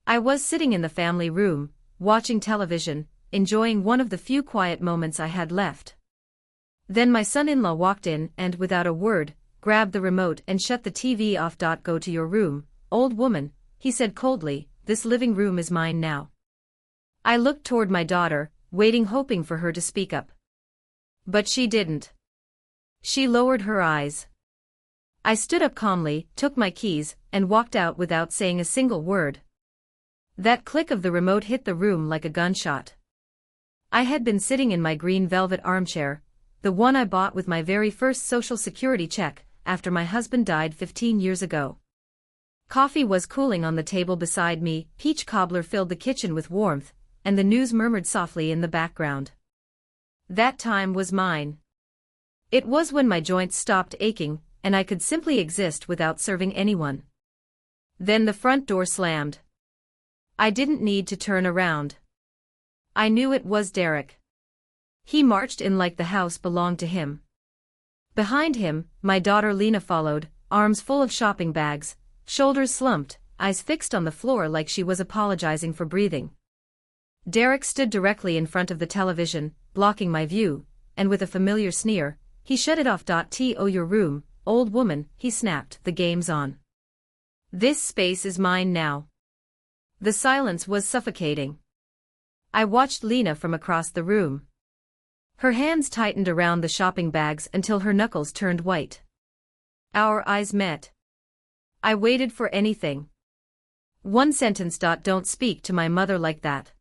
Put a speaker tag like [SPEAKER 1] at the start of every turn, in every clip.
[SPEAKER 1] I was sitting in the family room, watching television, enjoying one of the few quiet moments I had left. Then my son-in-law walked in and, without a word, grabbed the remote and shut the TV off. Go to your room, old woman, he said coldly, this living room is mine now. I looked toward my daughter, waiting, hoping for her to speak up. But she didn't. She lowered her eyes. I stood up calmly, took my keys, and walked out without saying a single word. That click of the remote hit the room like a gunshot. I had been sitting in my green velvet armchair, the one I bought with my very first Social Security check, after my husband died 15 years ago. Coffee was cooling on the table beside me, peach cobbler filled the kitchen with warmth, and the news murmured softly in the background. That time was mine. It was when my joints stopped aching, and I could simply exist without serving anyone. Then the front door slammed. I didn't need to turn around. I knew it was Derek. He marched in like the house belonged to him. Behind him, my daughter Lena followed, arms full of shopping bags, shoulders slumped, eyes fixed on the floor like she was apologizing for breathing. Derek stood directly in front of the television, blocking my view, and with a familiar sneer, he shut it off. To your room, old woman, he snapped, the game's on. This space is mine now. The silence was suffocating. I watched Lena from across the room. Her hands tightened around the shopping bags until her knuckles turned white. Our eyes met. I waited for anything. One sentence. Don't speak to my mother like that.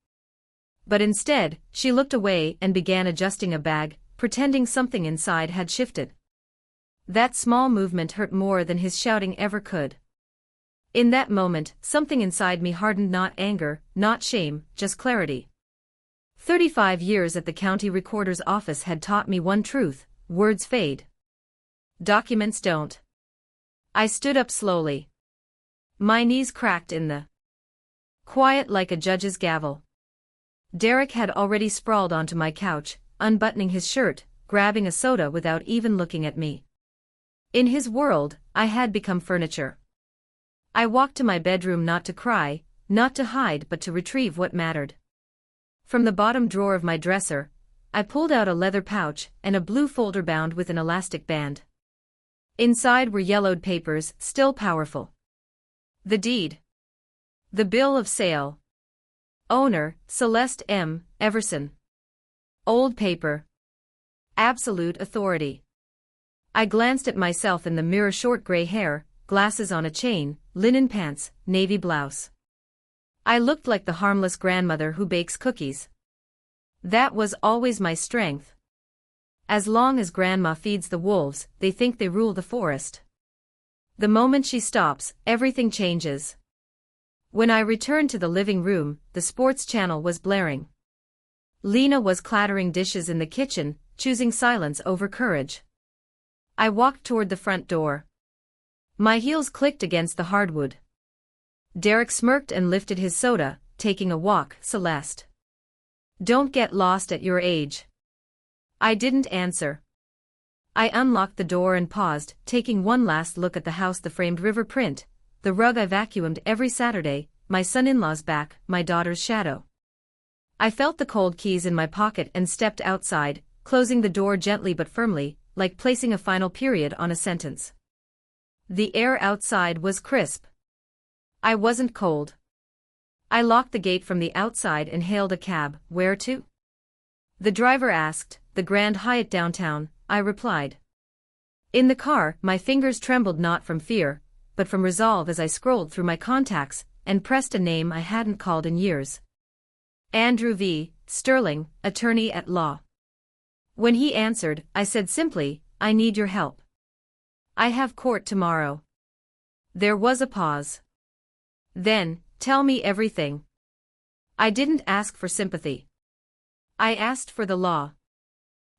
[SPEAKER 1] But instead, she looked away and began adjusting a bag, pretending something inside had shifted. That small movement hurt more than his shouting ever could. In that moment, something inside me hardened, not anger, not shame, just clarity. 35 years at the county recorder's office had taught me one truth: words fade. Documents don't. I stood up slowly. My knees cracked in the quiet like a judge's gavel. Derek had already sprawled onto my couch, unbuttoning his shirt, grabbing a soda without even looking at me. In his world, I had become furniture. I walked to my bedroom not to cry, not to hide, but to retrieve what mattered. From the bottom drawer of my dresser, I pulled out a leather pouch and a blue folder bound with an elastic band. Inside were yellowed papers, still powerful. The deed. The bill of sale. Owner, Celeste M. Everson. Old paper. Absolute authority. I glanced at myself in the mirror: short gray hair, glasses on a chain, linen pants, navy blouse. I looked like the harmless grandmother who bakes cookies. That was always my strength. As long as Grandma feeds the wolves, they think they rule the forest. The moment she stops, everything changes. When I returned to the living room, the sports channel was blaring. Lena was clattering dishes in the kitchen, choosing silence over courage. I walked toward the front door. My heels clicked against the hardwood. Derek smirked and lifted his soda, taking a walk. Celeste. Don't get lost at your age. I didn't answer. I unlocked the door and paused, taking one last look at the house: the framed river print, the rug I vacuumed every Saturday, my son-in-law's back, my daughter's shadow. I felt the cold keys in my pocket and stepped outside, closing the door gently but firmly, like placing a final period on a sentence. The air outside was crisp. I wasn't cold. I locked the gate from the outside and hailed a cab. Where to? The driver asked. The Grand Hyatt downtown, I replied. In the car, my fingers trembled, not from fear, but from resolve, as I scrolled through my contacts and pressed a name I hadn't called in years. Andrew V. Sterling, attorney at law. When he answered, I said simply, I need your help. I have court tomorrow. There was a pause. Then, tell me everything. I didn't ask for sympathy. I asked for the law.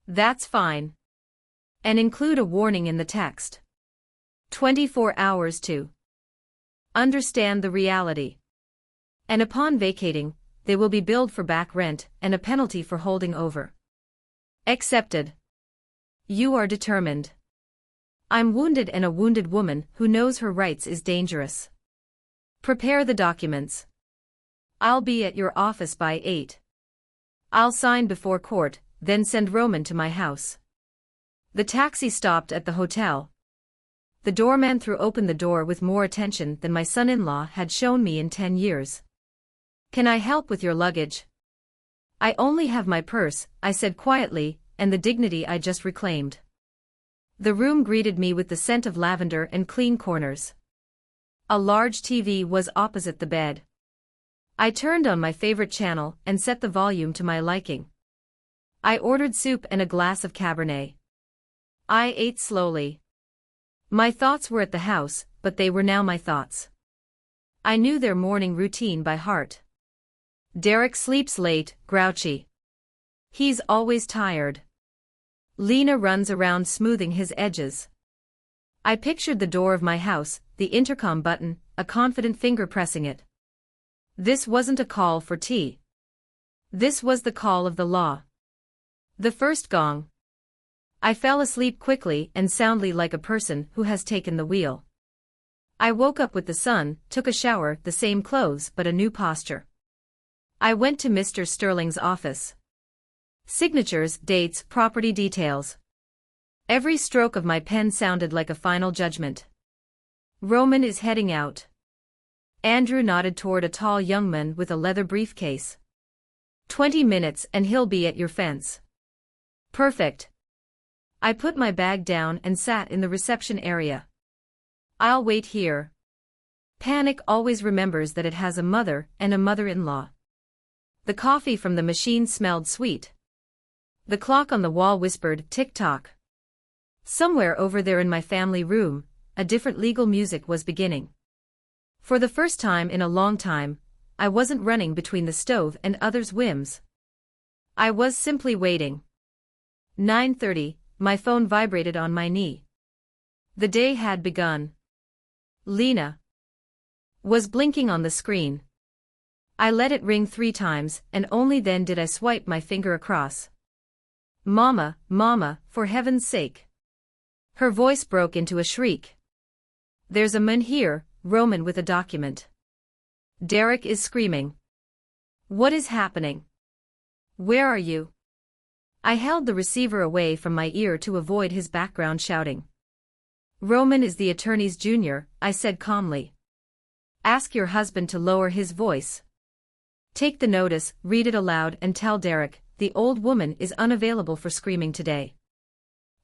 [SPEAKER 1] That's fine. And include a warning in the text. 24 hours to understand the reality. And upon vacating, they will be billed for back rent and a penalty for holding over. Accepted. You are determined. I'm wounded, and a wounded woman who knows her rights is dangerous. Prepare the documents. I'll be at your office by 8. I'll sign before court, then send Roman to my house. The taxi stopped at the hotel. The doorman threw open the door with more attention than my son-in-law had shown me in 10 years. Can I help with your luggage? I only have my purse, I said quietly, and the dignity I just reclaimed. The room greeted me with the scent of lavender and clean corners. A large TV was opposite the bed. I turned on my favorite channel and set the volume to my liking. I ordered soup and a glass of Cabernet. I ate slowly. My thoughts were at the house, but they were now my thoughts. I knew their morning routine by heart. Derek sleeps late, grouchy. He's always tired. Lena runs around smoothing his edges. I pictured the door of my house, the intercom button, a confident finger pressing it. This wasn't a call for tea. This was the call of the law. The first gong. I fell asleep quickly and soundly like a person who has taken the wheel. I woke up with the sun, took a shower, the same clothes but a new posture. I went to Mr. Sterling's office. Signatures, dates, property details. Every stroke of my pen sounded like a final judgment. Roman is heading out. Andrew nodded toward a tall young man with a leather briefcase. 20 minutes and he'll be at your fence. Perfect. I put my bag down and sat in the reception area. I'll wait here. Panic always remembers that it has a mother and a mother-in-law. The coffee from the machine smelled sweet. The clock on the wall whispered tick-tock. Somewhere over there in my family room, a different legal music was beginning. For the first time in a long time, I wasn't running between the stove and others' whims. I was simply waiting. 9:30, my phone vibrated on my knee. The day had begun. Lena was blinking on the screen. I let it ring 3 times, and only then did I swipe my finger across. Mama, Mama, for heaven's sake. Her voice broke into a shriek. There's a man here, Roman with a document. Derek is screaming. What is happening? Where are you? I held the receiver away from my ear to avoid his background shouting. Roman is the attorney's junior, I said calmly. Ask your husband to lower his voice. Take the notice, read it aloud and tell Derek, the old woman is unavailable for screaming today.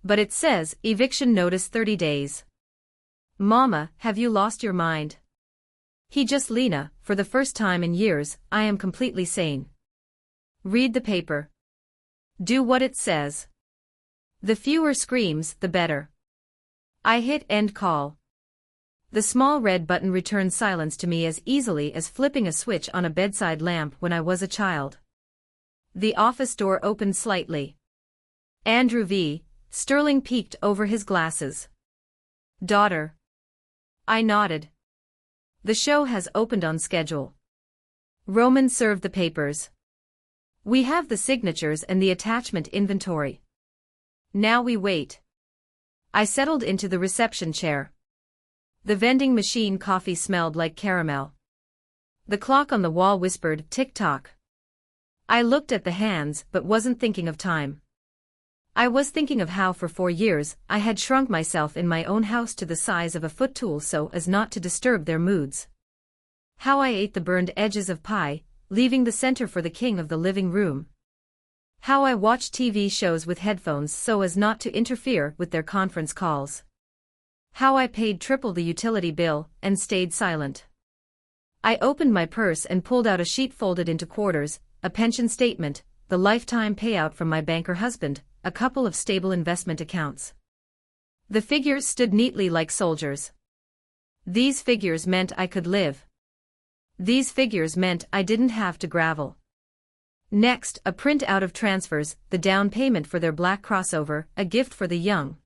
[SPEAKER 1] But it says, eviction notice 30 days. Mama, have you lost your mind? He just Lena, for the first time in years, I am completely sane. Read the paper. Do what it says. The fewer screams, the better. I hit end call. The small red button returned silence to me as easily as flipping a switch on a bedside lamp when I was a child. The office door opened slightly. Andrew V. Sterling peeked over his glasses. Daughter. I nodded. The show has opened on schedule. Roman served the papers. We have the signatures and the attachment inventory. Now we wait. I settled into the reception chair. The vending machine coffee smelled like caramel. The clock on the wall whispered tick-tock. I looked at the hands but wasn't thinking of time. I was thinking of how for 4 years I had shrunk myself in my own house to the size of a footstool so as not to disturb their moods. How I ate the burned edges of pie, leaving the center for the king of the living room. How I watched TV shows with headphones so as not to interfere with their conference calls. How I paid triple the utility bill and stayed silent. I opened my purse and pulled out a sheet folded into quarters, a pension statement, the lifetime payout from my banker husband, a couple of stable investment accounts. The figures stood neatly like soldiers. These figures meant I could live. These figures meant I didn't have to gravel. Next, a print out of transfers, the down payment for their black crossover, a gift for the young.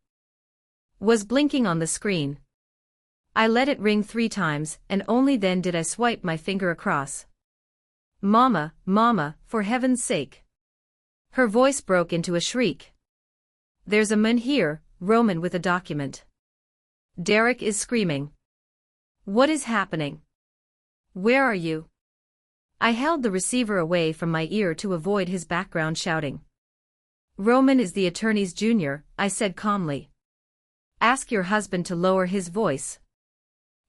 [SPEAKER 1] Was blinking on the screen. I let it ring 3 times, and only then did I swipe my finger across. Mama, Mama, for heaven's sake. Her voice broke into a shriek. There's a man here, Roman with a document. Derek is screaming. What is happening? Where are you? I held the receiver away from my ear to avoid his background shouting. Roman is the attorney's junior, I said calmly. Ask your husband to lower his voice.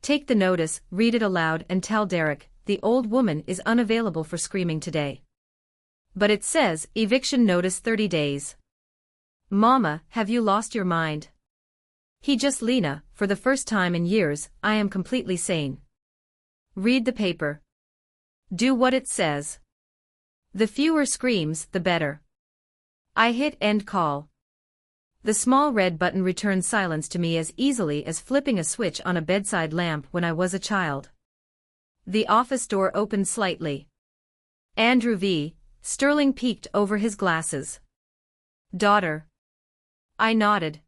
[SPEAKER 1] Take the notice, read it aloud and tell Derek, the old woman is unavailable for screaming today. But it says, eviction notice 30 days. Mama, have you lost your mind? He just Lena, for the first time in years, I am completely sane. Read the paper. Do what it says. The fewer screams, the better. I hit end call. The small red button returned silence to me as easily as flipping a switch on a bedside lamp when I was a child. The office door opened slightly. Andrew V. Sterling peeked over his glasses. Daughter. I nodded.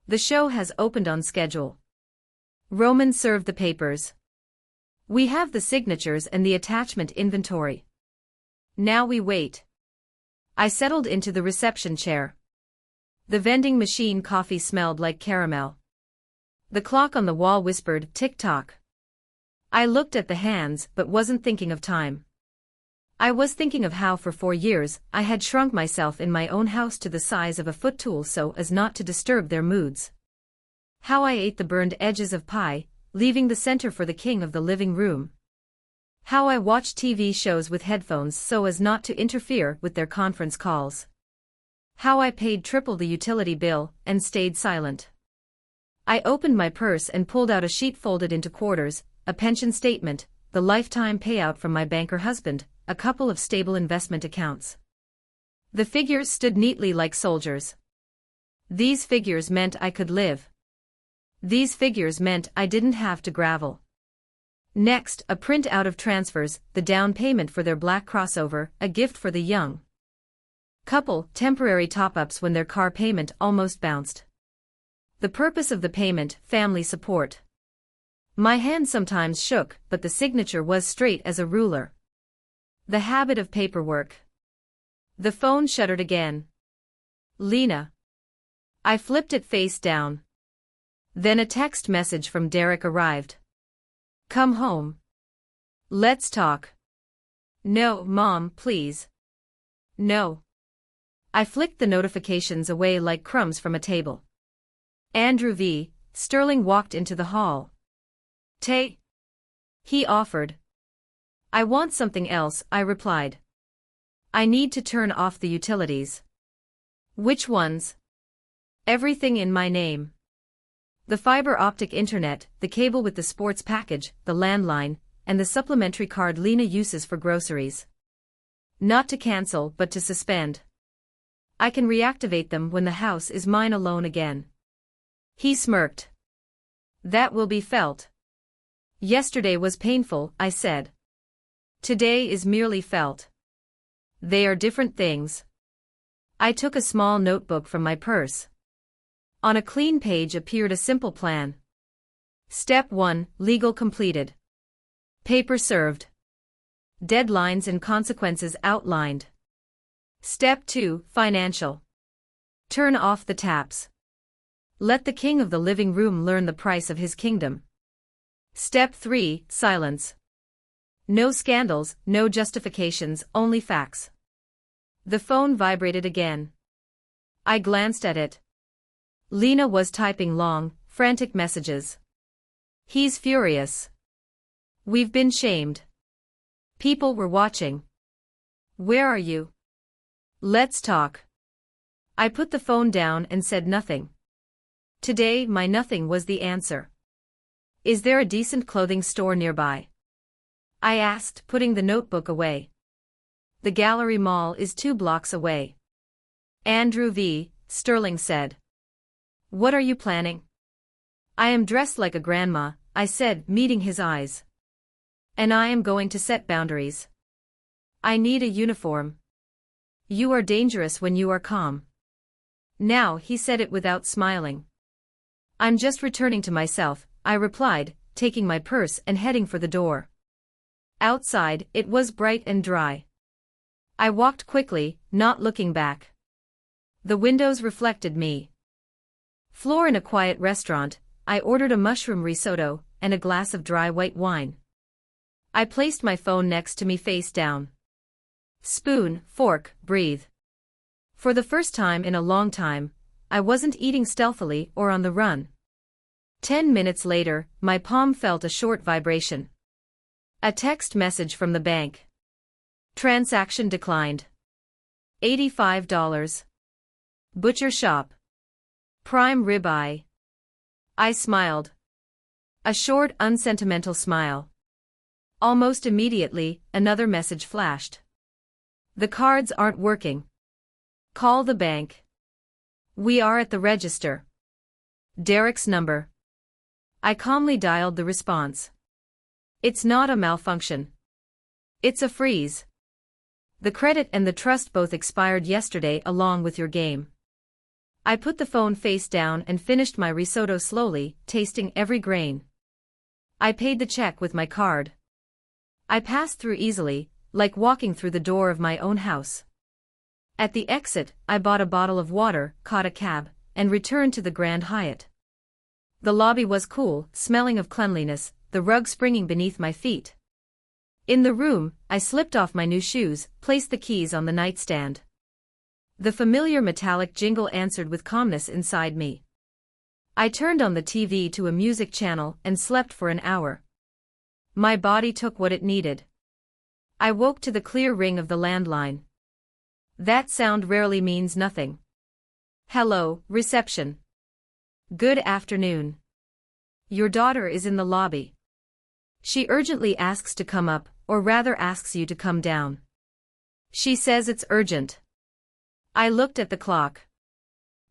[SPEAKER 1] The show has opened on schedule. Roman served the papers. We have the signatures and the attachment inventory. Now we wait. I settled into the reception chair. The vending machine coffee smelled like caramel. The clock on the wall whispered tick-tock. I looked at the hands but wasn't thinking of time. I was thinking of how for 4 years I had shrunk myself in my own house to the size of a footstool so as not to disturb their moods. How I ate the burned edges of pie, leaving the center for the king of the living room. How I watched TV shows with headphones so as not to interfere with their conference calls. How I paid triple the utility bill and stayed silent. I opened my purse and pulled out a sheet folded into quarters, a pension statement, the lifetime payout from my banker husband, a couple of stable investment accounts. The figures stood neatly like soldiers. These figures meant I could live. These figures meant I didn't have to gravel. Next, a print-out of transfers, the down payment for their black crossover, a gift for the young couple, temporary top-ups when their car payment almost bounced. The purpose of the payment, family support. My hand sometimes shook, but the signature was straight as a ruler. The habit of paperwork. The phone shuddered again. Lena. I flipped it face down. Then a text message from Derek arrived. Come home. Let's talk. No, Mom, please. No. I flicked the notifications away like crumbs from a table. Andrew V. Sterling walked into the hall. Tay. He offered. I want something else, I replied. I need to turn off the utilities. Which ones? Everything in my name. The fiber optic internet, the cable with the sports package, the landline, and the supplementary card Lena uses for groceries. Not to cancel but to suspend. I can reactivate them when the house is mine alone again. He smirked. That will be felt. Yesterday was painful, I said. Today is merely felt. They are different things. I took a small notebook from my purse. On a clean page appeared a simple plan. Step 1, legal completed. Paper served. Deadlines and consequences outlined. Step 2, financial. Turn off the taps. Let the king of the living room learn the price of his kingdom. Step 3, silence. No scandals, no justifications, only facts. The phone vibrated again. I glanced at it. Lena was typing long, frantic messages. He's furious. We've been shamed. People were watching. Where are you? Let's talk. I put the phone down and said nothing. Today my nothing was the answer. Is there a decent clothing store nearby? I asked, putting the notebook away. The Gallery Mall is 2 blocks away. Andrew V. Sterling said. What are you planning? I am dressed like a grandma, I said, meeting his eyes. And I am going to set boundaries. I need a uniform. You are dangerous when you are calm. Now, he said it without smiling. I'm just returning to myself, I replied, taking my purse and heading for the door. Outside, it was bright and dry. I walked quickly, not looking back. The windows reflected me. Floor in a quiet restaurant, I ordered a mushroom risotto and a glass of dry white wine. I placed my phone next to me face down. Spoon, fork, breathe. For the first time in a long time, I wasn't eating stealthily or on the run. 10 minutes later, my palm felt a short vibration. A text message from the bank. Transaction declined. $85. Butcher shop. Prime ribeye. I smiled. A short, unsentimental smile. Almost immediately, another message flashed. The cards aren't working. Call the bank. We are at the register. Derek's number. I calmly dialed the response. It's not a malfunction. It's a freeze. The credit and the trust both expired yesterday along with your game. I put the phone face down and finished my risotto slowly, tasting every grain. I paid the check with my card. I passed through easily, like walking through the door of my own house. At the exit, I bought a bottle of water, caught a cab, and returned to the Grand Hyatt. The lobby was cool, smelling of cleanliness, the rug springing beneath my feet. In the room, I slipped off my new shoes, placed the keys on the nightstand. The familiar metallic jingle answered with calmness inside me. I turned on the TV to a music channel and slept for an hour. My body took what it needed. I woke to the clear ring of the landline. That sound rarely means nothing. Hello, reception. Good afternoon. Your daughter is in the lobby. She urgently asks to come up, or rather asks you to come down. She says it's urgent. I looked at the clock.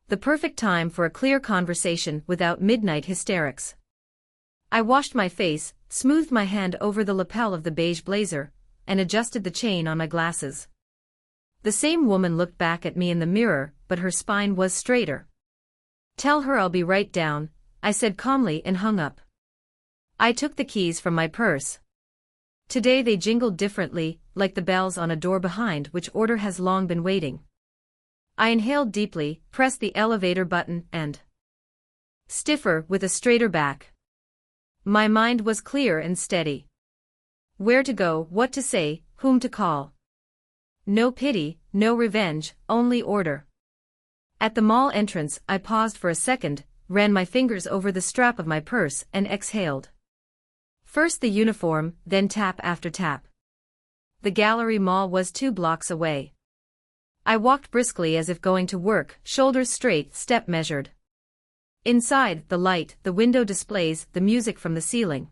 [SPEAKER 1] The perfect time for a clear conversation without midnight hysterics. I washed my face, smoothed my hand over the lapel of the beige blazer, and adjusted the chain on my glasses. The same woman looked back at me in the mirror, but her spine was straighter. Tell her I'll be right down, I said calmly and hung up. I took the keys from my purse. Today they jingled differently, like the bells on a door behind which order has long been waiting. I inhaled deeply, pressed the elevator button, and stiffer with a straighter back. My mind was clear and steady. Where to go, what to say, whom to call. No pity, no revenge, only order. At the mall entrance, I paused for a second, ran my fingers over the strap of my purse, and exhaled. First the uniform, then tap after tap. The Gallery Mall was 2 blocks away. I walked briskly as if going to work, shoulders straight, step measured. Inside, the light, the window displays, the music from the ceiling.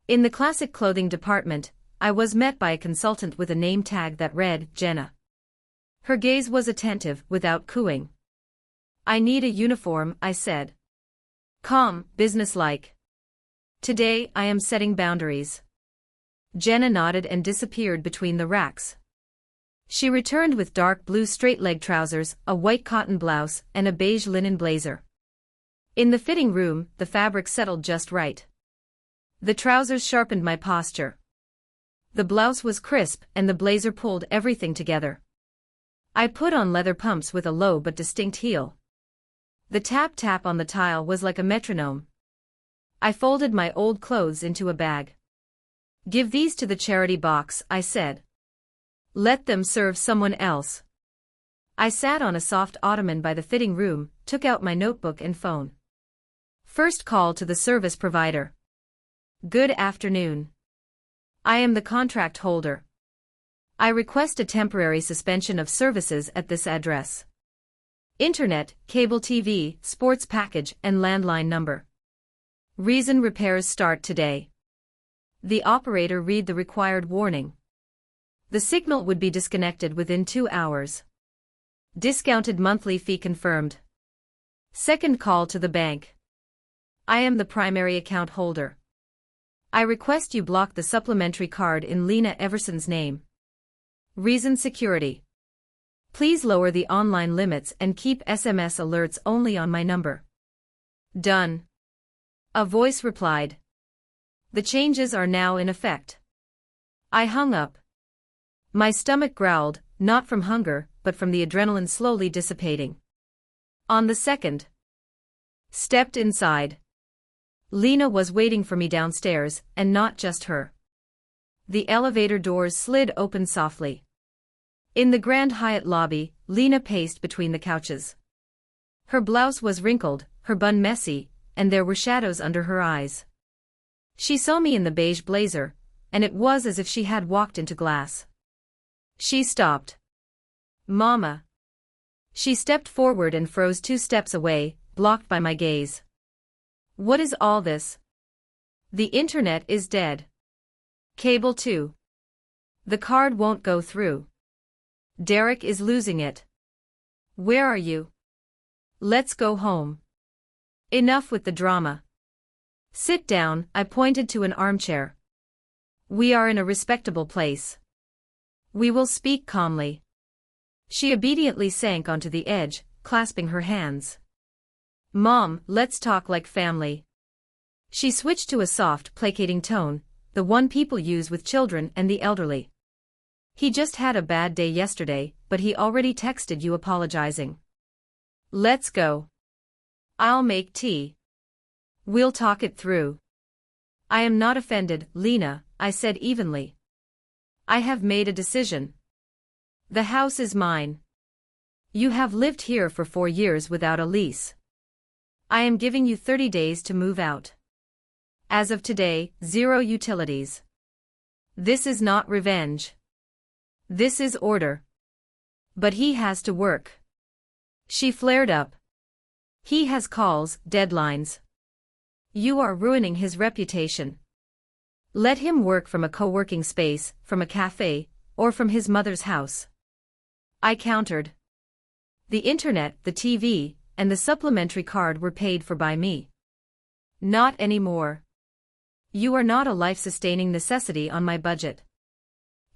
[SPEAKER 1] In the classic clothing department, I was met by a consultant with a name tag that read, Jenna. Her gaze was attentive, without cooing. I need a uniform, I said. Calm, businesslike. Today, I am setting boundaries. Jenna nodded and disappeared between the racks. She returned with dark blue straight-leg trousers, a white cotton blouse, and a beige linen blazer. In the fitting room, the fabric settled just right. The trousers sharpened my posture. The blouse was crisp, and the blazer pulled everything together. I put on leather pumps with a low but distinct heel. The tap-tap on the tile was like a metronome. I folded my old clothes into a bag. Give these to the charity box, I said. Let them serve someone else. I sat on a soft ottoman by the fitting room, took out my notebook and phone. First call to the service provider. Good afternoon. I am the contract holder. I request a temporary suspension of services at this address. Internet, cable TV, sports package, and landline number. Reason repairs start today. The operator read the required warning. The signal would be disconnected within 2 hours. Discounted monthly fee confirmed. Second call to the bank. I am the primary account holder. I request you block the supplementary card in Lena Everson's name. Reason security. Please lower the online limits and keep SMS alerts only on my number. Done. A voice replied. The changes are now in effect. I hung up. My stomach growled, not from hunger, but from the adrenaline slowly dissipating. On the second. Stepped inside. Lena was waiting for me downstairs, and not just her. The elevator doors slid open softly. In the Grand Hyatt lobby, Lena paced between the couches. Her blouse was wrinkled, her bun messy, and there were shadows under her eyes. She saw me in the beige blazer, and it was as if she had walked into glass. She stopped. "Mama." She stepped forward and froze 2 steps away, blocked by my gaze. "What is all this?" "The internet is dead. Cable too. The card won't go through. Derek is losing it. Where are you? Let's go home. Enough with the drama. Sit down," I pointed to an armchair. "We are in a respectable place. We will speak calmly." She obediently sank onto the edge, clasping her hands. "Mom, let's talk like family." She switched to a soft, placating tone, the one people use with children and the elderly. "He just had a bad day yesterday, but he already texted you apologizing. Let's go. I'll make tea. We'll talk it through." "I am not offended, Lena," I said evenly. "I have made a decision. The house is mine. You have lived here for 4 years without a lease. I am giving you 30 days to move out. As of today, 0 utilities. This is not revenge. This is order. But he has to work." She flared up. "He has calls, deadlines. You are ruining his reputation. Let him work from a co-working space, from a cafe, or from his mother's house." I countered. "The internet, the TV, and the supplementary card were paid for by me. Not anymore. You are not a life-sustaining necessity on my budget.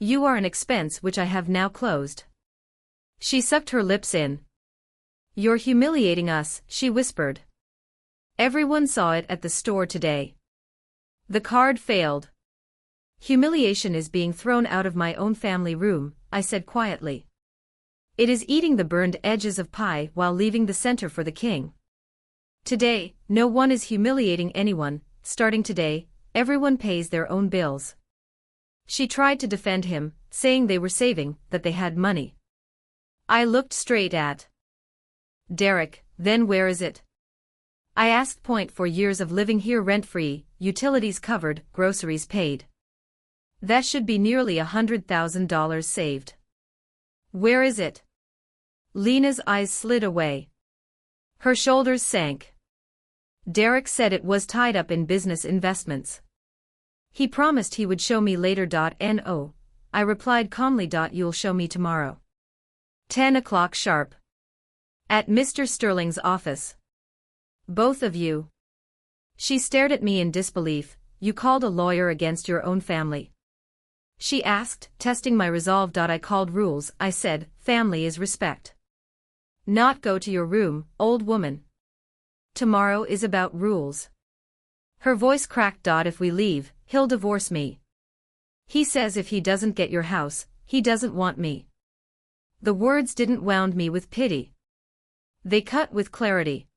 [SPEAKER 1] You are an expense which I have now closed." She sucked her lips in. "You're humiliating us," she whispered. "Everyone saw it at the store today. The card failed." "Humiliation is being thrown out of my own family room," I said quietly. "It is eating the burned edges of pie while leaving the center for the king. Today, no one is humiliating anyone. Starting today, everyone pays their own bills." She tried to defend him, saying they were saving, that they had money. I looked straight at Derek. "Then where is it?" I asked. "Point 4 years of living here rent-free, utilities covered, groceries paid. That should be nearly $100,000 saved. Where is it?" Lena's eyes slid away. Her shoulders sank. "Derek said it was tied up in business investments. He promised he would show me later. No, I replied calmly. You'll show me tomorrow. 10 o'clock sharp. At Mr. Sterling's office. Both of you." She stared at me in disbelief. "You called a lawyer against your own family?" She asked, testing my resolve. "I called rules," I said. "Family is respect. Not go to your room, old woman. Tomorrow is about rules." Her voice cracked. "If we leave, he'll divorce me. He says if he doesn't get your house, he doesn't want me." The words didn't wound me with pity. They cut with clarity.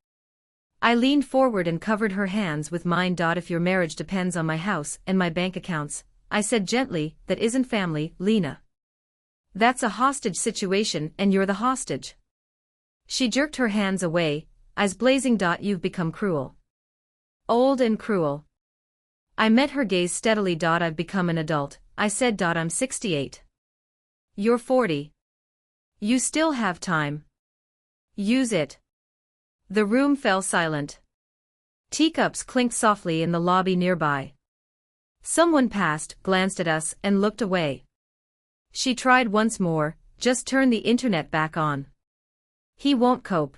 [SPEAKER 1] I leaned forward and covered her hands with mine. "If your marriage depends on my house and my bank accounts," I said gently, "that isn't family, Lena. That's a hostage situation and you're the hostage." She jerked her hands away, eyes blazing. "You've become cruel. Old and cruel." I met her gaze steadily. "I've become an adult," I said. "I'm 68. You're 40. You still have time. Use it." The room fell silent. Teacups clinked softly in the lobby nearby. Someone passed, glanced at us, and looked away. She tried once more. "Just turn the internet back on. He won't cope.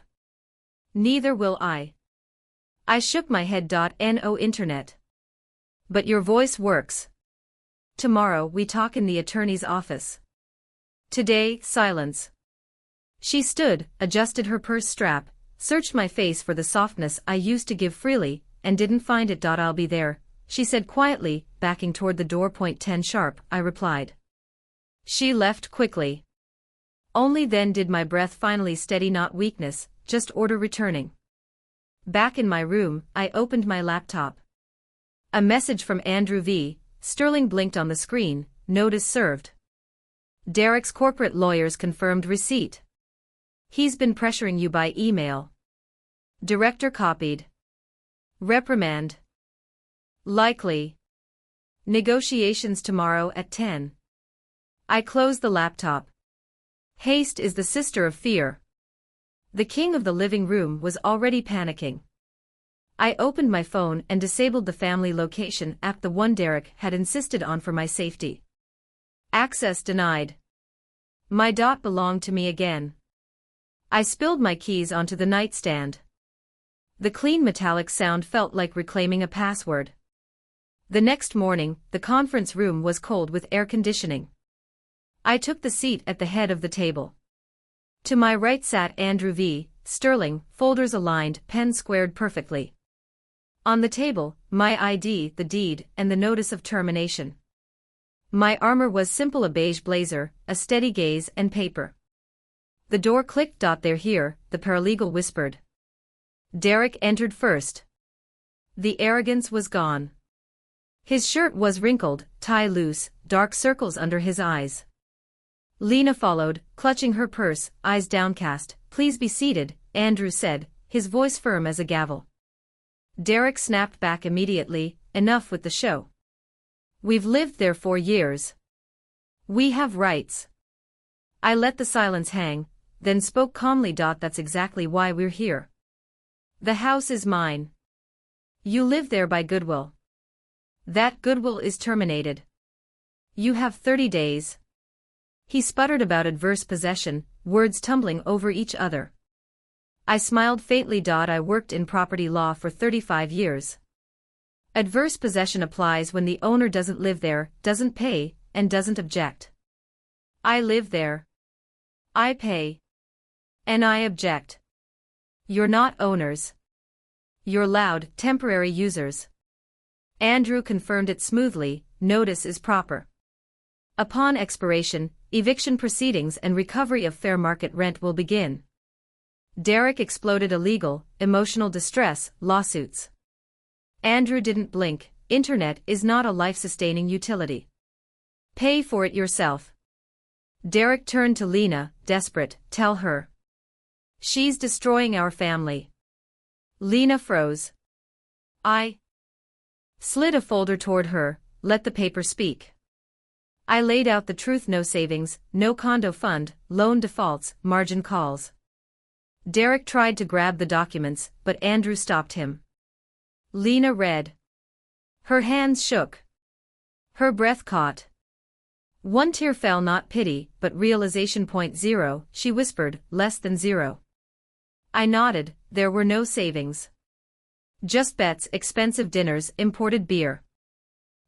[SPEAKER 1] Neither will I." I shook my head. No internet. But your voice works. Tomorrow we talk in the attorney's office. Today, silence. She stood, adjusted her purse strap, searched my face for the softness I used to give freely, and didn't find it. "I'll be there," she said quietly, backing toward the door. 10 sharp, I replied. She left quickly. Only then did my breath finally steady. Not weakness, just order returning. Back in my room, I opened my laptop. A message from Andrew V. Sterling blinked on the screen, notice served. Derek's corporate lawyers confirmed receipt. He's been pressuring you by email. Director copied. Reprimand. Likely. Negotiations tomorrow at 10. I closed the laptop. Haste is the sister of fear. The king of the living room was already panicking. I opened my phone and disabled the family location app, the one Derek had insisted on for my safety. Access denied. My dot belonged to me again. I spilled my keys onto the nightstand. The clean metallic sound felt like reclaiming a password. The next morning, the conference room was cold with air conditioning. I took the seat at the head of the table. To my right sat Andrew V. Sterling, folders aligned, pen squared perfectly. On the table, my ID, the deed, and the notice of termination. My armor was simple: a beige blazer, a steady gaze, and paper. The door clicked. They're here, the paralegal whispered. Derek entered first. The arrogance was gone. His shirt was wrinkled, tie loose, dark circles under his eyes. Lena followed, clutching her purse, eyes downcast. Please be seated, Andrew said, his voice firm as a gavel. Derek snapped back immediately, enough with the show. We've lived there 4 years. We have rights. I let the silence hang, then spoke calmly. That's exactly why we're here. The house is mine. You live there by goodwill. That goodwill is terminated. You have 30 days. He sputtered about adverse possession, words tumbling over each other. I smiled faintly. I worked in property law for 35 years. Adverse possession applies when the owner doesn't live there, doesn't pay, and doesn't object. I live there. I pay. And I object. You're not owners. You're loud, temporary users. Andrew confirmed it smoothly. Notice is proper. Upon expiration, eviction proceedings and recovery of fair market rent will begin. Derek exploded. Illegal, emotional distress, lawsuits. Andrew didn't blink. Internet is not a life-sustaining utility. Pay for it yourself. Derek turned to Lena, desperate. Tell her. She's destroying our family. Lena froze. I slid a folder toward her. Let the paper speak. I laid out the truth: no savings, no condo fund, loan defaults, margin calls. Derek tried to grab the documents, but Andrew stopped him. Lena read. Her hands shook. Her breath caught. One tear fell, not pity, but realization. 0, she whispered, less than 0. I nodded. There were no savings. Just bets, expensive dinners, imported beer.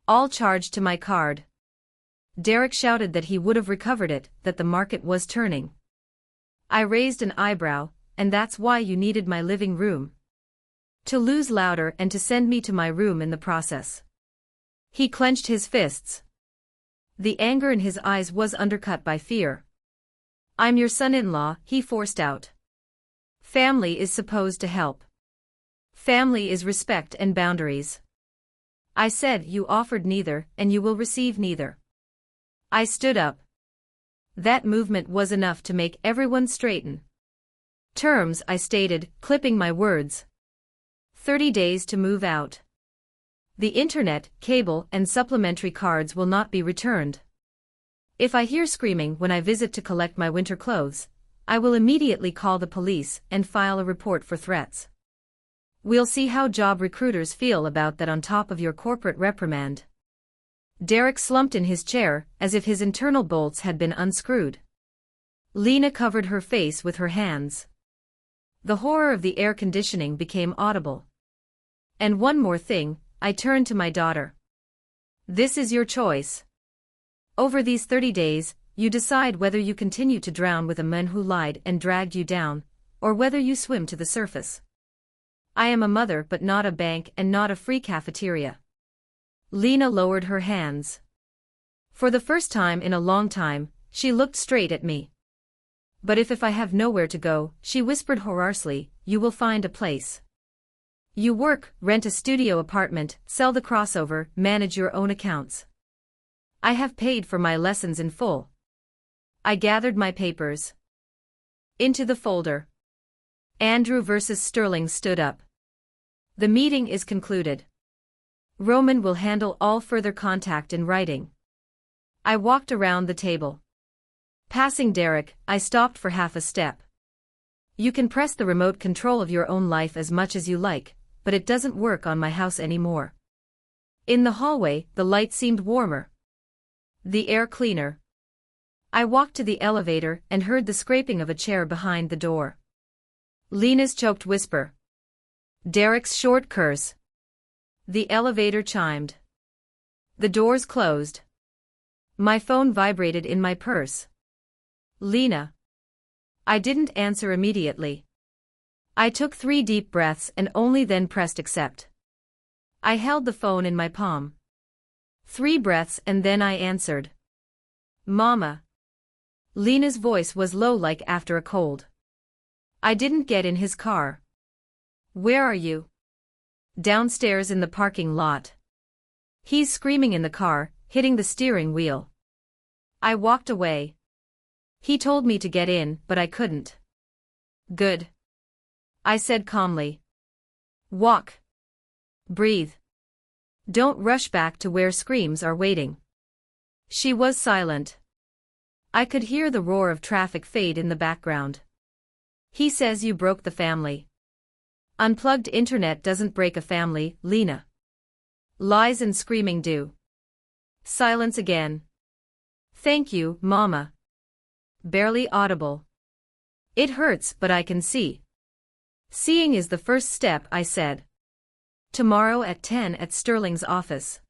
[SPEAKER 1] All charged to my card. Derek shouted that he would have recovered it, that the market was turning. I raised an eyebrow. And that's why you needed my living room. To lose louder and to send me to my room in the process. He clenched his fists. The anger in his eyes was undercut by fear. I'm your son-in-law, he forced out. Family is supposed to help. Family is respect and boundaries. I said you offered neither, and you will receive neither. I stood up. That movement was enough to make everyone straighten. Terms, I stated, clipping my words. 30 days to move out. The internet, cable, and supplementary cards will not be returned. If I hear screaming when I visit to collect my winter clothes, I will immediately call the police and file a report for threats. We'll see how job recruiters feel about that on top of your corporate reprimand. Derek slumped in his chair, as if his internal bolts had been unscrewed. Lena covered her face with her hands. The horror of the air conditioning became audible. And one more thing, I turned to my daughter. This is your choice. Over these 30 days, you decide whether you continue to drown with a man who lied and dragged you down, or whether you swim to the surface. I am a mother but not a bank and not a free cafeteria. Lena lowered her hands. For the first time in a long time, she looked straight at me. But if I have nowhere to go, she whispered hoarsely, you will find a place. You work, rent a studio apartment, sell the crossover, manage your own accounts. I have paid for my lessons in full. I gathered my papers into the folder. Andrew versus Sterling stood up. The meeting is concluded. Roman will handle all further contact in writing. I walked around the table. Passing Derek, I stopped for half a step. You can press the remote control of your own life as much as you like, but it doesn't work on my house anymore. In the hallway, the light seemed warmer. The air cleaner. I walked to the elevator and heard the scraping of a chair behind the door. Lena's choked whisper. Derek's short curse. The elevator chimed. The doors closed. My phone vibrated in my purse. Lena. I didn't answer immediately. I took 3 deep breaths and only then pressed accept. I held the phone in my palm. 3 breaths and then I answered. Mama. Lena's voice was low like after a cold. I didn't get in his car. Where are you? Downstairs in the parking lot. He's screaming in the car, hitting the steering wheel. I walked away. He told me to get in, but I couldn't. Good. I said calmly. Walk. Breathe. Don't rush back to where screams are waiting. She was silent. I could hear the roar of traffic fade in the background. He says you broke the family. Unplugged internet doesn't break a family, Lena. Lies and screaming do. Silence again. Thank you, Mama. Barely audible. It hurts, but I can see. Seeing is the first step, I said. Tomorrow at 10 at Sterling's office.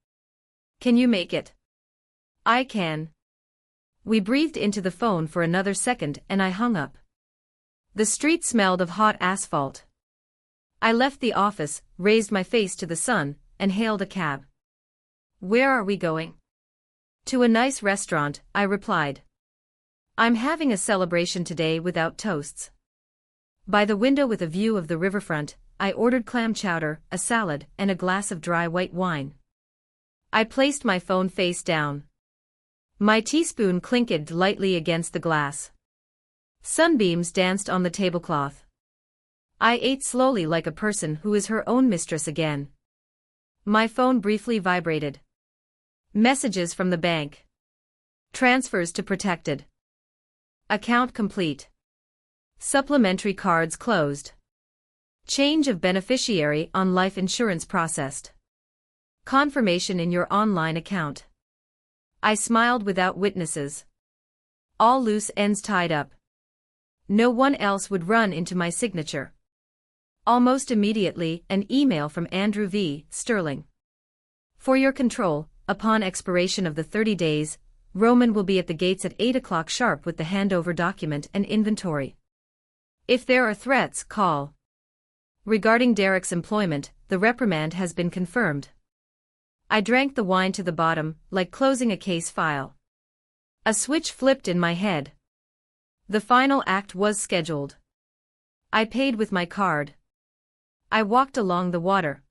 [SPEAKER 1] Can you make it? I can. We breathed into the phone for another second and I hung up. The street smelled of hot asphalt. I left the office, raised my face to the sun, and hailed a cab. Where are we going? To a nice restaurant, I replied. I'm having a celebration today without toasts. By the window with a view of the riverfront, I ordered clam chowder, a salad, and a glass of dry white wine. I placed my phone face down. My teaspoon clinked lightly against the glass. Sunbeams danced on the tablecloth. I ate slowly like a person who is her own mistress again. My phone briefly vibrated. Messages from the bank. Transfers to protected. Account complete. Supplementary cards closed. Change of beneficiary on life insurance processed. Confirmation in your online account. I smiled without witnesses. All loose ends tied up. No one else would run into my signature. Almost immediately, an email from Andrew V. Sterling. For your control, upon expiration of the 30 days, Roman will be at the gates at 8 o'clock sharp with the handover document and inventory. If there are threats, call. Regarding Derek's employment, the reprimand has been confirmed. I drank the wine to the bottom, like closing a case file. A switch flipped in my head. The final act was scheduled. I paid with my card. I walked along the water.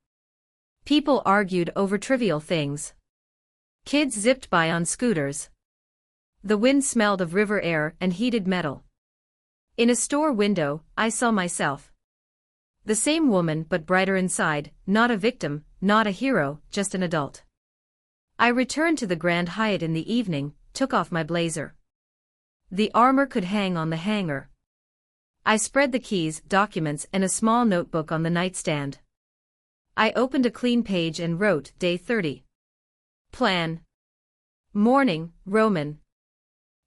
[SPEAKER 1] People argued over trivial things. Kids zipped by on scooters. The wind smelled of river air and heated metal. In a store window, I saw myself. The same woman but brighter inside, not a victim, not a hero, just an adult. I returned to the Grand Hyatt in the evening, took off my blazer. The armor could hang on the hanger. I spread the keys, documents and a small notebook on the nightstand. I opened a clean page and wrote, Day 30. Plan. Morning, Roman.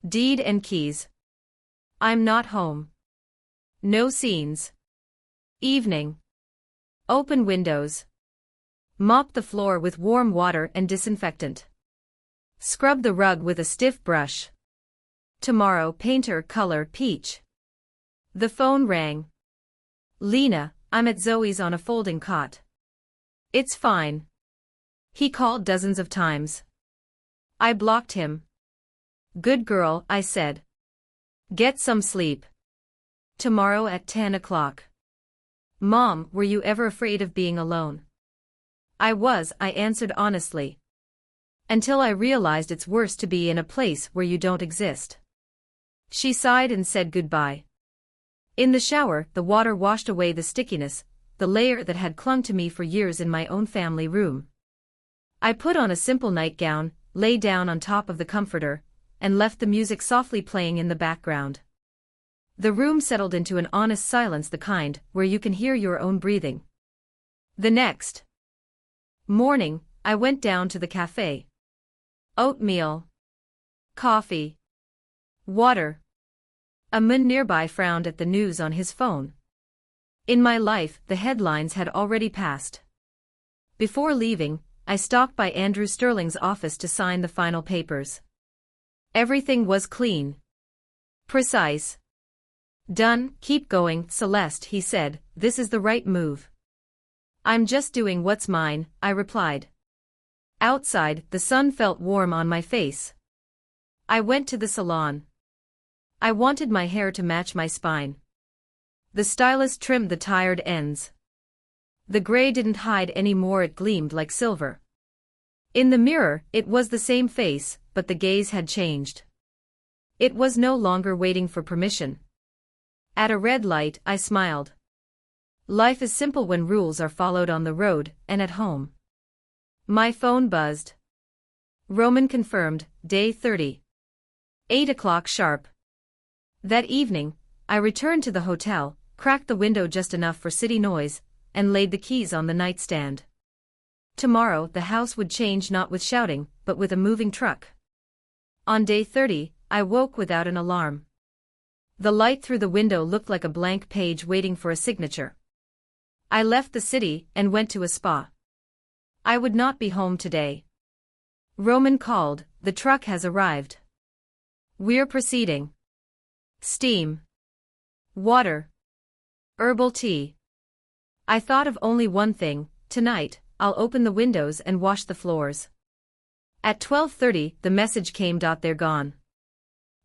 [SPEAKER 1] Deed and keys. I'm not home. No scenes. Evening. Open windows. Mop the floor with warm water and disinfectant. Scrub the rug with a stiff brush. Tomorrow painter color peach. The phone rang. Lena, I'm at Zoe's on a folding cot. It's fine. He called dozens of times. I blocked him. Good girl, I said. Get some sleep. Tomorrow at 10 o'clock. Mom, were you ever afraid of being alone? I was, I answered honestly. Until I realized it's worse to be in a place where you don't exist. She sighed and said goodbye. In the shower, the water washed away the stickiness, the layer that had clung to me for years in my own family room. I put on a simple nightgown, lay down on top of the comforter, and left the music softly playing in the background. The room settled into an honest silence, the kind where you can hear your own breathing. The next morning, I went down to the cafe. Oatmeal. Coffee. Water. A man nearby frowned at the news on his phone. In my life, the headlines had already passed. Before leaving, I stopped by Andrew Sterling's office to sign the final papers. Everything was clean. Precise. Done, keep going, Celeste, he said, this is the right move. I'm just doing what's mine, I replied. Outside, the sun felt warm on my face. I went to the salon. I wanted my hair to match my spine. The stylist trimmed the tired ends. The gray didn't hide anymore, it gleamed like silver. In the mirror, it was the same face, but the gaze had changed. It was no longer waiting for permission. At a red light, I smiled. Life is simple when rules are followed on the road and at home. My phone buzzed. Roman confirmed, day 30. 8 o'clock sharp. That evening, I returned to the hotel, cracked the window just enough for city noise, and laid the keys on the nightstand. Tomorrow the house would change, not with shouting, but with a moving truck. On day 30, I woke without an alarm. The light through the window looked like a blank page waiting for a signature. I left the city and went to a spa. I would not be home today. Roman called, the truck has arrived. We're proceeding. Steam. Water. Herbal tea. I thought of only one thing, tonight, I'll open the windows and wash the floors. At 12:30, the message came. They're gone.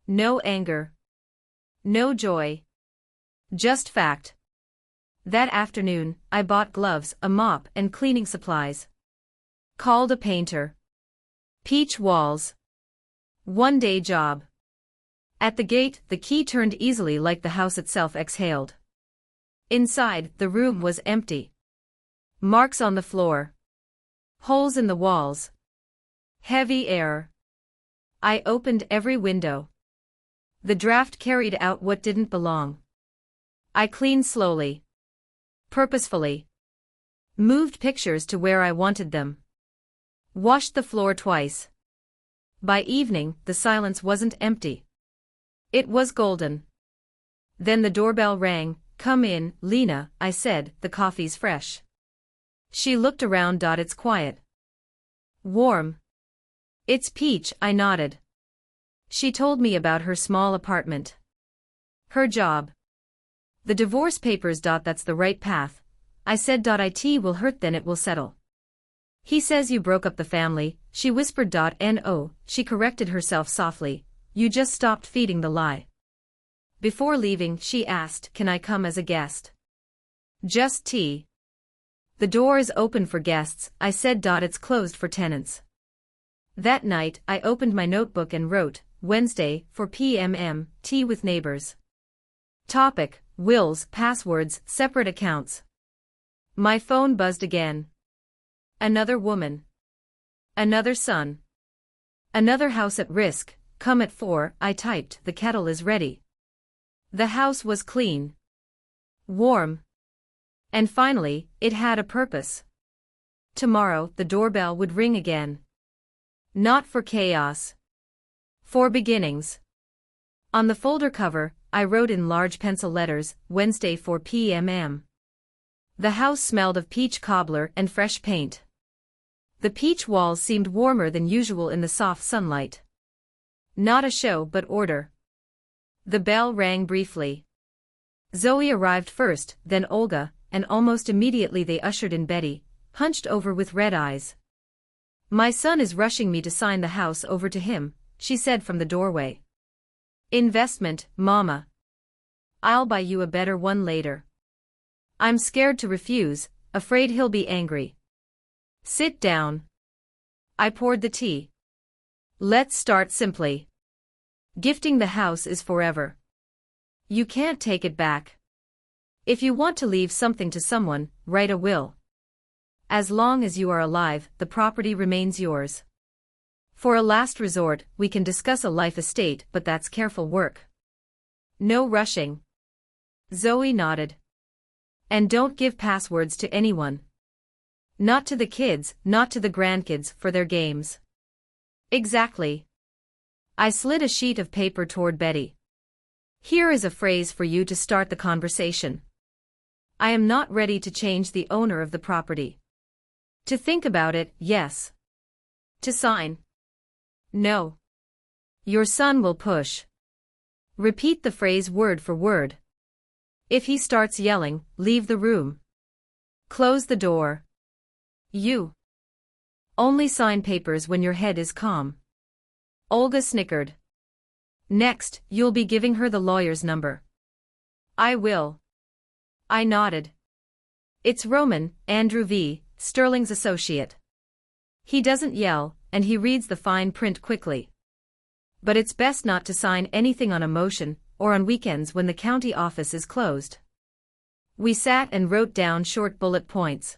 [SPEAKER 1] No anger. No joy. Just fact. That afternoon, I bought gloves, a mop, and cleaning supplies. Called a painter. Peach walls. One-day job. At the gate, the key turned easily like the house itself exhaled. Inside, the room was empty. Marks on the floor. Holes in the walls. Heavy air. I opened every window. The draft carried out what didn't belong. I cleaned slowly. Purposefully. Moved pictures to where I wanted them. Washed the floor twice. By evening, the silence wasn't empty. It was golden. Then the doorbell rang. Come in, Lena, I said, the coffee's fresh. She looked around. It's quiet. Warm. It's Peach, I nodded. She told me about her small apartment. Her job. The divorce papers. That's the right path. I said. It will hurt, then it will settle. He says you broke up the family, she whispered. No, she corrected herself softly. You just stopped feeding the lie. Before leaving, she asked, can I come as a guest? Just tea. The door is open for guests, I said. It's closed for tenants. That night, I opened my notebook and wrote, Wednesday, 4 p.m. tea with neighbors. Topic, wills, passwords, separate accounts. My phone buzzed again. Another woman. Another son. Another house at risk. Come at 4, I typed, the kettle is ready. The house was clean. Warm. And finally, it had a purpose. Tomorrow, the doorbell would ring again. Not for chaos. For beginnings. On the folder cover, I wrote in large pencil letters, Wednesday 4 p.m. The house smelled of peach cobbler and fresh paint. The peach walls seemed warmer than usual in the soft sunlight. Not a show but order. The bell rang briefly. Zoe arrived first, then Olga, and almost immediately they ushered in Betty, hunched over with red eyes. My son is rushing me to sign the house over to him, she said from the doorway. Investment, Mama. I'll buy you a better one later. I'm scared to refuse, afraid he'll be angry. Sit down. I poured the tea. Let's start simply. Gifting the house is forever. You can't take it back. If you want to leave something to someone, write a will. As long as you are alive, the property remains yours. For a last resort, we can discuss a life estate, but that's careful work. No rushing. Zoe nodded. And don't give passwords to anyone. Not to the kids, not to the grandkids for their games. Exactly. I slid a sheet of paper toward Betty. Here is a phrase for you to start the conversation. I am not ready to change the owner of the property. To think about it, yes. To sign. No. Your son will push. Repeat the phrase word for word. If he starts yelling, leave the room. Close the door. You. Only sign papers when your head is calm. Olga snickered. Next, you'll be giving her the lawyer's number. I will. I nodded. It's Roman, Andrew V., Sterling's associate. He doesn't yell, and he reads the fine print quickly. But it's best not to sign anything on emotion, or on weekends when the county office is closed. We sat and wrote down short bullet points.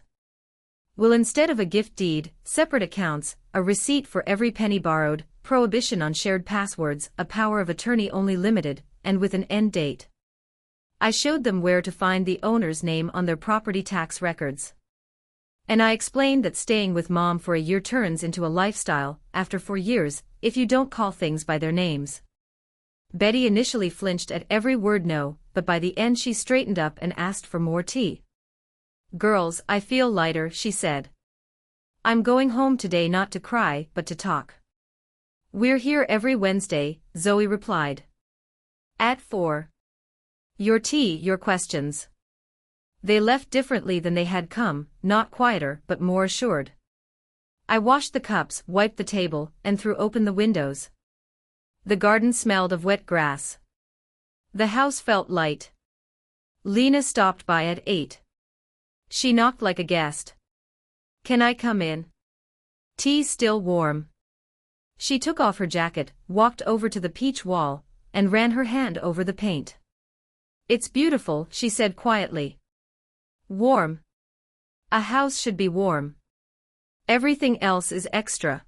[SPEAKER 1] Will instead of a gift deed, separate accounts, a receipt for every penny borrowed, prohibition on shared passwords, a power of attorney only limited, and with an end date. I showed them where to find the owner's name on their property tax records. And I explained that staying with mom for a year turns into a lifestyle, after 4 years, if you don't call things by their names. Betty initially flinched at every word no, but by the end she straightened up and asked for more tea. Girls, I feel lighter, she said. I'm going home today not to cry, but to talk. We're here every Wednesday, Zoe replied. At 4. Your tea, your questions. They left differently than they had come, not quieter, but more assured. I washed the cups, wiped the table, and threw open the windows. The garden smelled of wet grass. The house felt light. Lena stopped by at 8. She knocked like a guest. Can I come in? Tea's still warm. She took off her jacket, walked over to the peach wall, and ran her hand over the paint. It's beautiful, she said quietly. Warm. A house should be warm. Everything else is extra.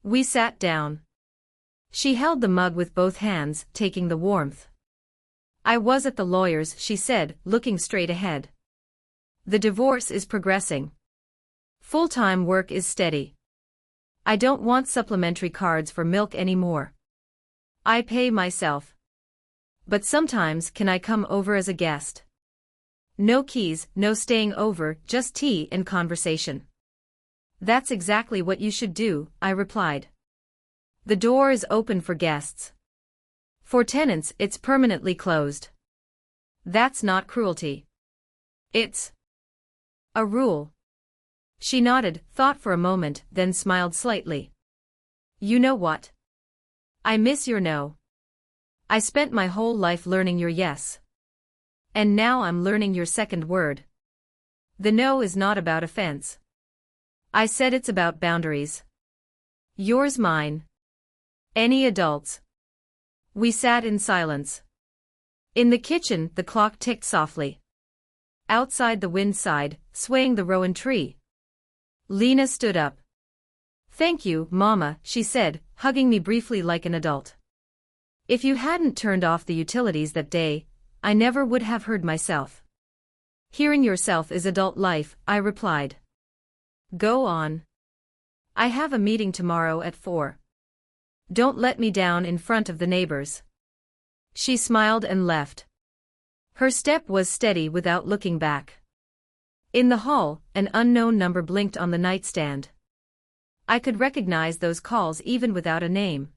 [SPEAKER 1] We sat down. She held the mug with both hands, taking the warmth. I was at the lawyer's, she said, looking straight ahead. The divorce is progressing. Full-time work is steady. I don't want supplementary cards for milk anymore. I pay myself. But sometimes can I come over as a guest? No keys, no staying over, just tea and conversation. That's exactly what you should do, I replied. The door is open for guests. For tenants, it's permanently closed. That's not cruelty. It's a rule. She nodded, thought for a moment, then smiled slightly. You know what? I miss your no. I spent my whole life learning your yes. And now I'm learning your second word. The no is not about offense. I said it's about boundaries. Yours, mine. Any adults. We sat in silence. In the kitchen, the clock ticked softly. Outside the wind sighed, swaying the rowan tree. Lena stood up. Thank you, Mama, she said, hugging me briefly like an adult. If you hadn't turned off the utilities that day, I never would have heard myself. Hearing yourself is adult life, I replied. Go on. I have a meeting tomorrow at 4. Don't let me down in front of the neighbors. She smiled and left. Her step was steady without looking back. In the hall, an unknown number blinked on the nightstand. I could recognize those calls even without a name.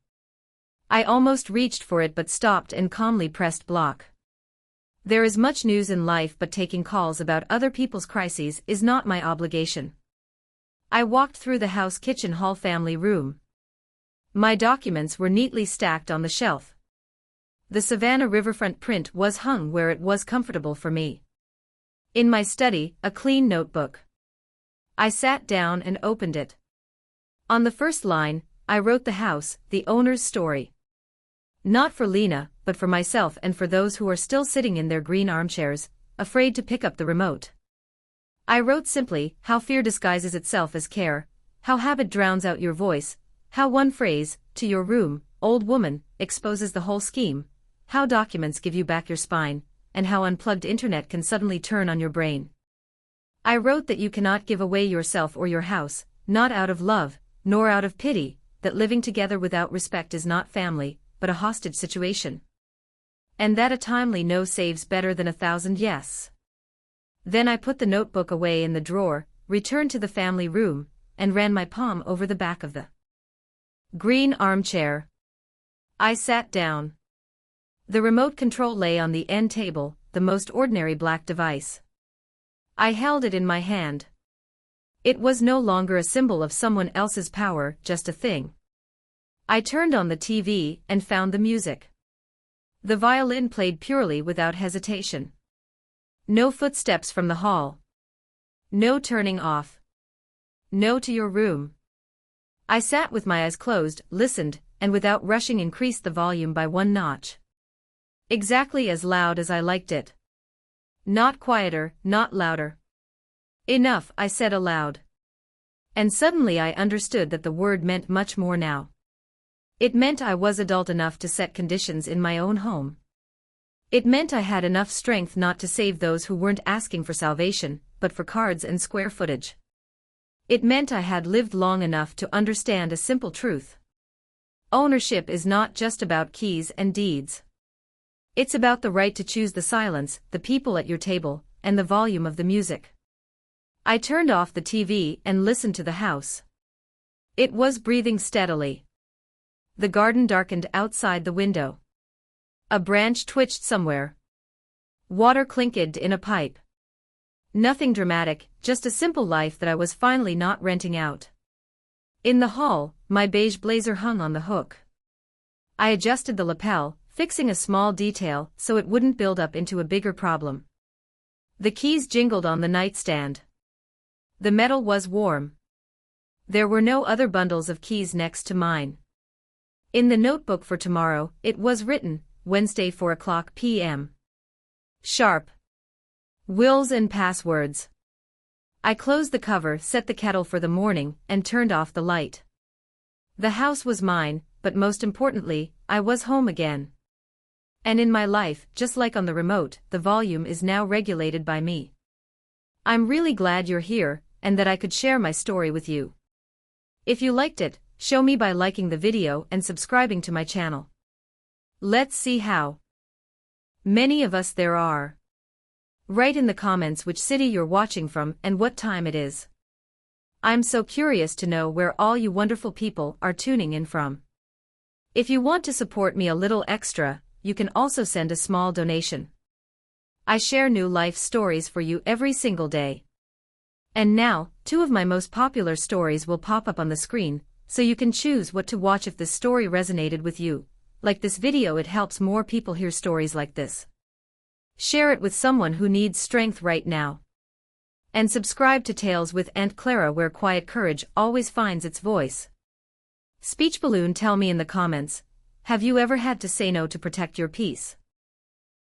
[SPEAKER 1] I almost reached for it but stopped and calmly pressed block. There is much news in life, but taking calls about other people's crises is not my obligation. I walked through the house, kitchen, hall, family room. My documents were neatly stacked on the shelf. The Savannah riverfront print was hung where it was comfortable for me. In my study, a clean notebook. I sat down and opened it. On the first line, I wrote the house, the owner's story. Not for Lena, but for myself and for those who are still sitting in their green armchairs, afraid to pick up the remote. I wrote simply, how fear disguises itself as care, how habit drowns out your voice, how one phrase, to your room, old woman, exposes the whole scheme, how documents give you back your spine, and how unplugged internet can suddenly turn on your brain. I wrote that you cannot give away yourself or your house, not out of love, nor out of pity, that living together without respect is not family, but a hostage situation. And that a timely no saves better than 1,000 yes. Then I put the notebook away in the drawer, returned to the family room, and ran my palm over the back of the green armchair. I sat down. The remote control lay on the end table, the most ordinary black device. I held it in my hand. It was no longer a symbol of someone else's power, just a thing. I turned on the TV and found the music. The violin played purely without hesitation. No footsteps from the hall. No turning off. No to your room. I sat with my eyes closed, listened, and without rushing increased the volume by 1 notch. Exactly as loud as I liked it. Not quieter, not louder. Enough, I said aloud. And suddenly I understood that the word meant much more now. It meant I was adult enough to set conditions in my own home. It meant I had enough strength not to save those who weren't asking for salvation, but for cards and square footage. It meant I had lived long enough to understand a simple truth. Ownership is not just about keys and deeds. It's about the right to choose the silence, the people at your table, and the volume of the music. I turned off the TV and listened to the house. It was breathing steadily. The garden darkened outside the window. A branch twitched somewhere. Water clinked in a pipe. Nothing dramatic, just a simple life that I was finally not renting out. In the hall, my beige blazer hung on the hook. I adjusted the lapel, fixing a small detail so it wouldn't build up into a bigger problem. The keys jingled on the nightstand. The metal was warm. There were no other bundles of keys next to mine. In the notebook for tomorrow, it was written, Wednesday 4:00 p.m. Sharp. Wills and passwords. I closed the cover, set the kettle for the morning, and turned off the light. The house was mine, but most importantly, I was home again. And in my life, just like on the remote, the volume is now regulated by me. I'm really glad you're here, and that I could share my story with you. If you liked it, show me by liking the video and subscribing to my channel. Let's see how many of us there are. Write in the comments which city you're watching from and what time it is. I'm so curious to know where all you wonderful people are tuning in from. If you want to support me a little extra, you can also send a small donation. I share new life stories for you every single day. And now, 2 of my most popular stories will pop up on the screen, so you can choose what to watch if this story resonated with you. Like this video, it helps more people hear stories like this. Share it with someone who needs strength right now. And subscribe to Tales with Aunt Clara, where quiet courage always finds its voice. Speech balloon, tell me in the comments, have you ever had to say no to protect your peace?